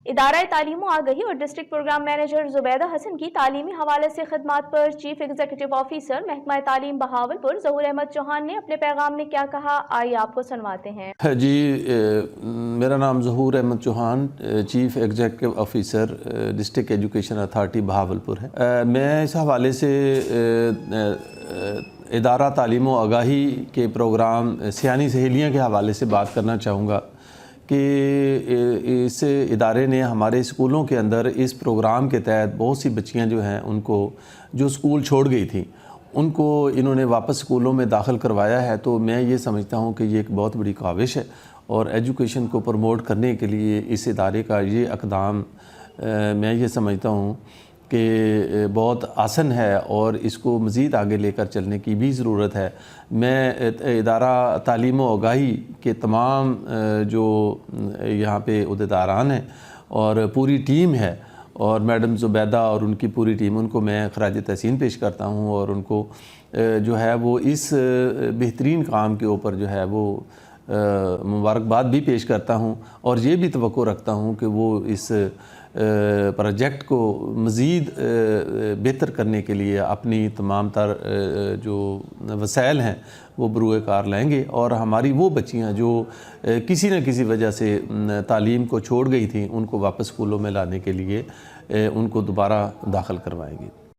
ادارہ تعلیم و آگہی اور ڈسٹرکٹ پروگرام مینیجر زبیدہ حسن کی تعلیمی حوالے سے خدمات پر چیف ایگزیکٹو آفیسر محکمہ تعلیم بہاولپور ظہور احمد چوہان نے اپنے پیغام میں کیا کہا، آئیے آپ کو سنواتے ہیں۔ جی، میرا نام Zahoor Ahmed Chauhan, chief executive officer district education authority Bahawalpur ہے۔ میں اس حوالے سے ادارہ تعلیم و آگاہی کے پروگرام سیانی سہیلیاں کے حوالے سے بات کرنا چاہوں گا کہ اس ادارے نے ہمارے اسکولوں کے اندر اس پروگرام کے تحت بہت سی بچیاں جو ہیں ان کو جو اسکول چھوڑ گئی تھیں ان کو انہوں نے واپس اسکولوں میں داخل کروایا ہے۔ تو میں یہ سمجھتا ہوں کہ یہ ایک بہت بڑی کاوش ہے اور ایجوکیشن کو پروموٹ کرنے کے لیے اس ادارے کا یہ اقدام میں یہ سمجھتا ہوں کہ بہت آسن ہے اور اس کو مزید آگے لے کر چلنے کی بھی ضرورت ہے۔ میں ادارہ تعلیم و آگاہی کے تمام جو یہاں پہ عہدیداران ہیں اور پوری ٹیم ہے اور میڈم زبیدہ اور ان کی پوری ٹیم، ان کو میں خراج تحسین پیش کرتا ہوں اور ان کو جو ہے وہ اس بہترین کام کے اوپر جو ہے وہ مبارکباد بھی پیش کرتا ہوں اور یہ بھی توقع رکھتا ہوں کہ وہ اس پروجیکٹ کو مزید بہتر کرنے کے لیے اپنی تمام تر جو وسائل ہیں وہ بروئے کار لائیں گے اور ہماری وہ بچیاں جو کسی نہ کسی وجہ سے تعلیم کو چھوڑ گئی تھیں ان کو واپس اسکولوں میں لانے کے لیے ان کو دوبارہ داخل کروائیں گے۔